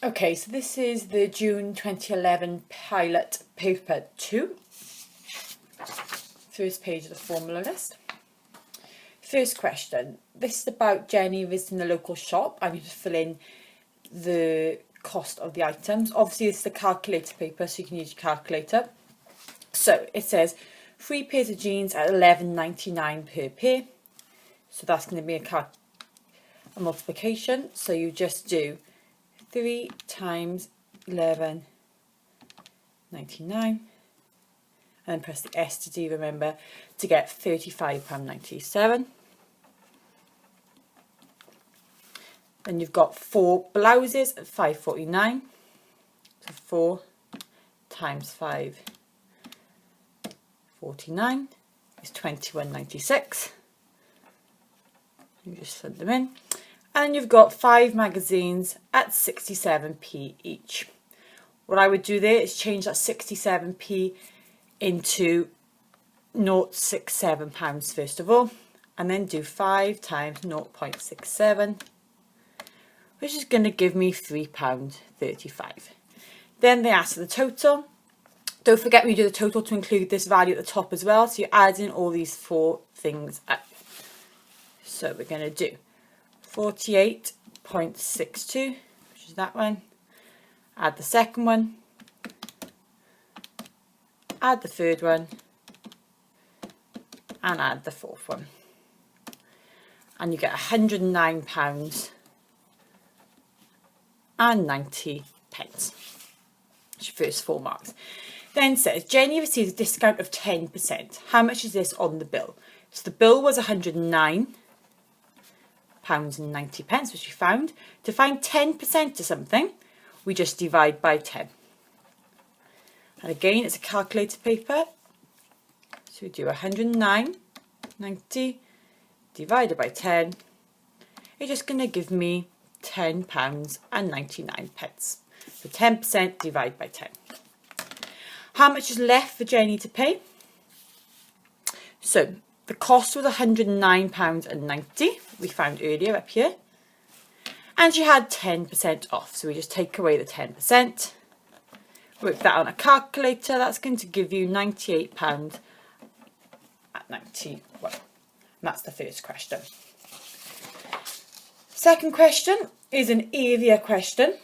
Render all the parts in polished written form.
Okay, so this is the June 2011 Pilot Paper 2. First page of the formula list. First question. This is about Jenny visiting the local shop. I need to fill in the cost of the items. Obviously, this is the calculator paper, so you can use your calculator. So it says 3 pairs of jeans at £11.99 per pair. So that's going to be a multiplication. So you just do 3 times £11.99 and then press the S to D, remember, to get £35.97. Then you've got 4 blouses at £5.49. So 4 times £5.49 is £21.96. You just put them in. And you've got 5 magazines at 67p each. What I would do there is change that 67p into £0.67 first of all, and then do 5 times 0.67, which is going to give me £3.35. Then they ask for the total. Don't forget when you do the total to include this value at the top as well, so you're adding all these 4 things up. So we're going to do 48.62, which is that one, add the second one, add the third one, and add the fourth one. And you get £109.90. That's your first 4 marks. Then says, Jenny received a discount of 10%. How much is this on the bill? So the bill was £109.90, which we found. To find 10% of something, we just divide by 10. And again, it's a calculator paper. So we do 109.90 divided by 10. It's just going to give me £10.99. So 10% divided by 10. How much is left for Jenny to pay? So the cost was £109.90, we found earlier up here. And she had 10% off, so we just take away the 10%. Work that on a calculator, that's going to give you £98.91. And that's the first question. Second question is an area question.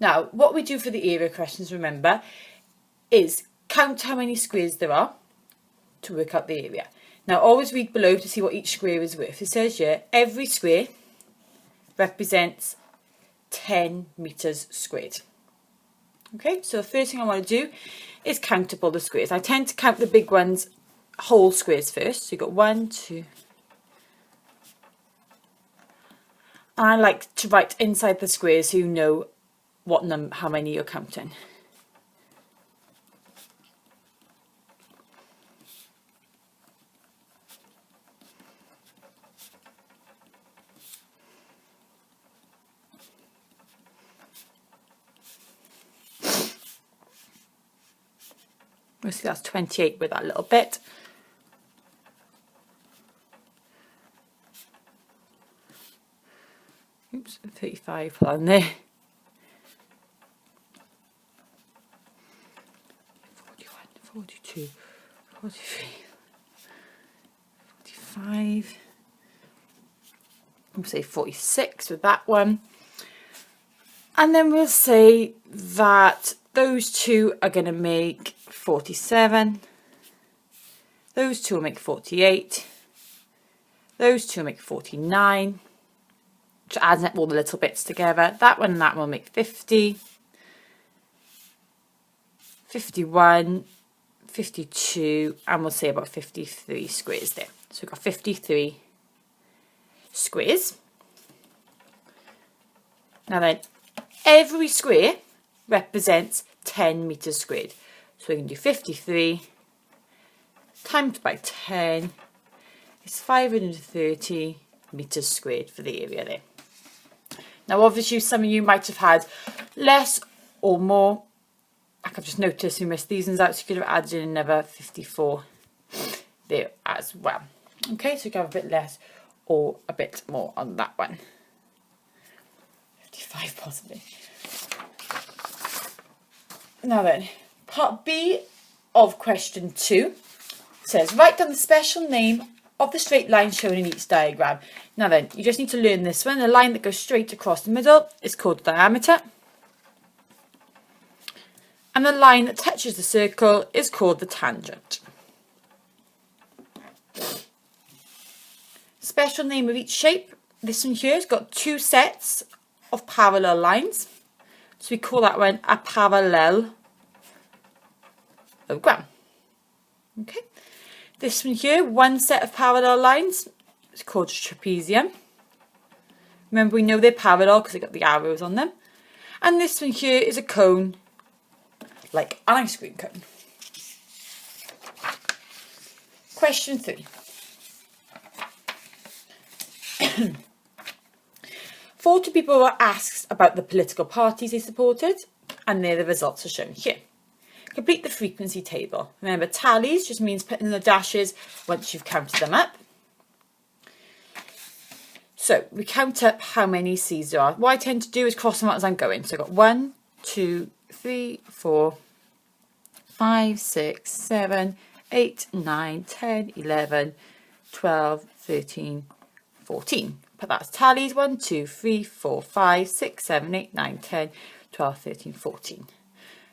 Now, what we do for the area questions, remember, is count how many squares there are to work out the area. Now, always read below to see what each square is worth. It says here, every square represents 10 metres squared. Okay, so the first thing I want to do is count up all the squares. I tend to count the big ones, whole squares first. So you've got 1, 2. And I like to write inside the squares so you know how many you're counting. See, that's 28 with that little bit. Oops, 35 on there. 41, 42, 43, 45. We'll say 46 with that one. And then we'll say that those two are going to make 47. Those two will make 48. Those two will make 49. Just adding up all the little bits together. That one and that one will make 50. 51, 52, and we'll say about 53 squares there. So we've got 53 squares. Now then, every square represents 10 metres squared. So we can do 53 times by 10 is 530 metres squared for the area there. Now obviously some of you might have had less or more. Like I've just noticed we missed these ones out, so you could have added in another 54 there as well. Okay, so you can have a bit less or a bit more on that one. 55 possibly. Now then, part B of question 2 says, write down the special name of the straight line shown in each diagram. Now then, you just need to learn this one. The line that goes straight across the middle is called the diameter. And the line that touches the circle is called the tangent. Special name of each shape. This one here has got 2 sets of parallel lines. So we call that one a parallelogram. Okay. This one here, 1 set of parallel lines, is called a trapezium. Remember, we know they're parallel because they've got the arrows on them. And this one here is a cone, like an ice cream cone. Question 3. 40 people were asked about the political parties they supported, and there the results are shown here. Complete the frequency table. Remember, tallies just means putting in the dashes once you've counted them up. So we count up how many C's there are. What I tend to do is cross them out as I'm going. So I've got 1, 2, 3, 4, 5, 6, 7, 8, 9, 10, 11, 12, 13, 14. But that's tallies 1, 2, 3, 4, 5, 6, 7, 8, 9, 10, 12, 13, 14.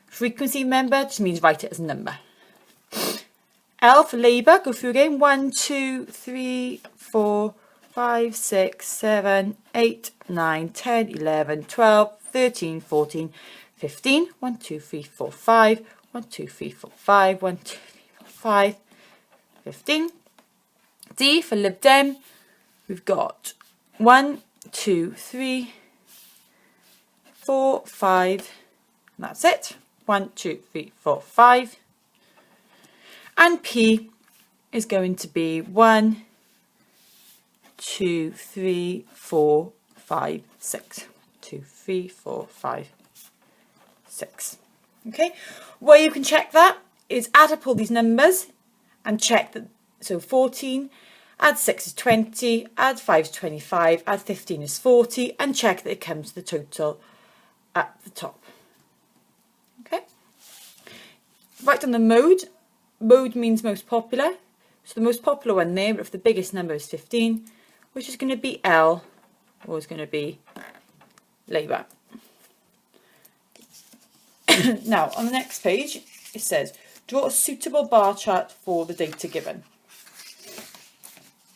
Frequency, remember, just means write it as a number. L for Labour, go through again. 1, 2, 3, 4, 5, 6, 7, 8, 9, 10, 11, 12, 13, 14, 15. 1, 2, 3, 4, 5. 1, 2, 3, 4, 5. 1, 2, 3, 4, 5. 15. D for Lib Dem, we've got 1, 2, 3, 4, 5. And that's it. 1, 2, 3, 4, 5. And P is going to be 1, 2, 3, 4, 5, 6. 2, 3, 4, 5, 6. Okay. Where you can check that is add up all these numbers and check that. So 14, add 6 is 20, add 5 is 25, add 15 is 40, and check that it comes to the total at the top. Okay. Write down the mode. Mode means most popular. So the most popular one there, if the biggest number is 15, which is going to be L, or is going to be Labour. Now, on the next page, it says, draw a suitable bar chart for the data given.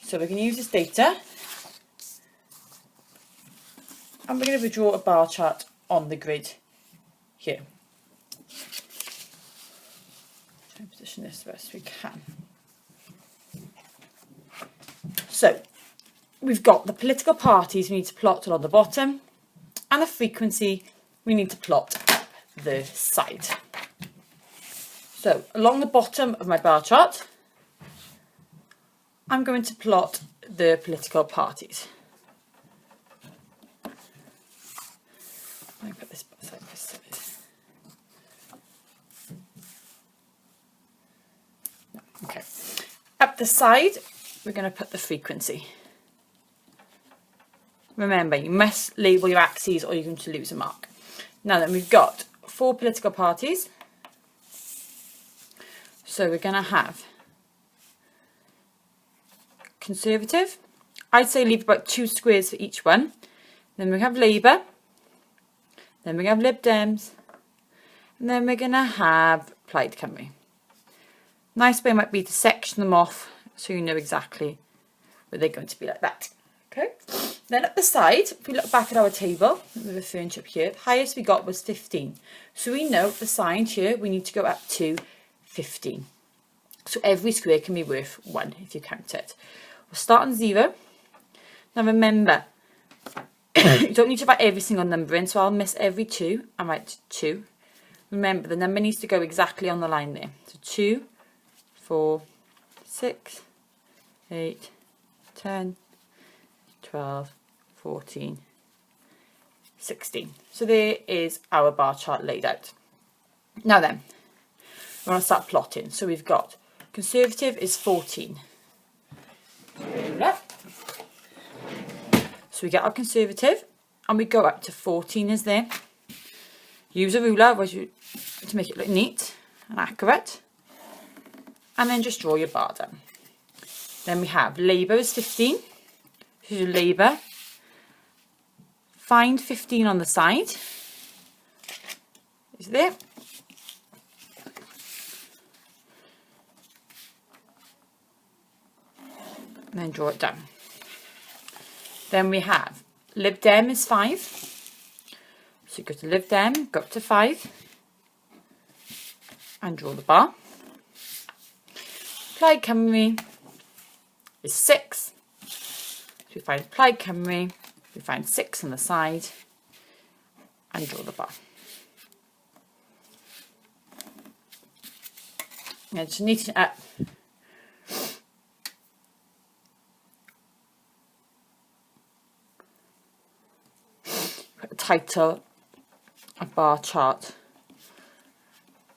So we're going to use this data, and we're going to draw a bar chart on the grid here. Try and position this the best we can. So we've got the political parties we need to plot along the bottom, and the frequency we need to plot up the side. So along the bottom of my bar chart, I'm going to plot the political parties. Let me put this side by side. Okay. Up the side, we're going to put the frequency. Remember, you must label your axes or you're going to lose a mark. Now then, we've got 4 political parties. So we're going to have Conservative. I'd say leave about 2 squares for each one. Then we have Labour. Then we have Lib Dems. And then we're going to have Plaid Cymru. Nice way might be to section them off so you know exactly where they're going to be like that. Okay. Then at the side, if we look back at our table, we're referring to up here, the highest we got was 15. So we know the side here, we need to go up to 15. So every square can be worth 1 if you count it. We'll start on 0. Now remember, you don't need to write every single number in, so I'll miss every 2 and write 2. Remember, the number needs to go exactly on the line there. So 2, 4, 6, 8, 10, 12, 14, 16. So there is our bar chart laid out. Now then, we want to start plotting. So we've got Conservative is 14. So we get our Conservative and we go up to 14 is there. Use a ruler to make it look neat and accurate. And then just draw your bar down. Then we have labour is 15. So you labour. Find 15 on the side. Is there. And then draw it down. Then we have lib dem is 5. So you go to lib dem, go up to 5 and draw the bar. Plaid Cymru is 6. So we find Plaid Cymru, we find 6 on the side and draw the bar. Now just neaten it up. Put a title, a bar chart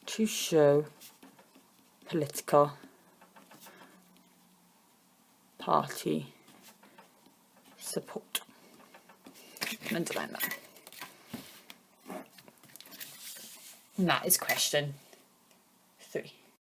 to show political party support. Underline that. And that is question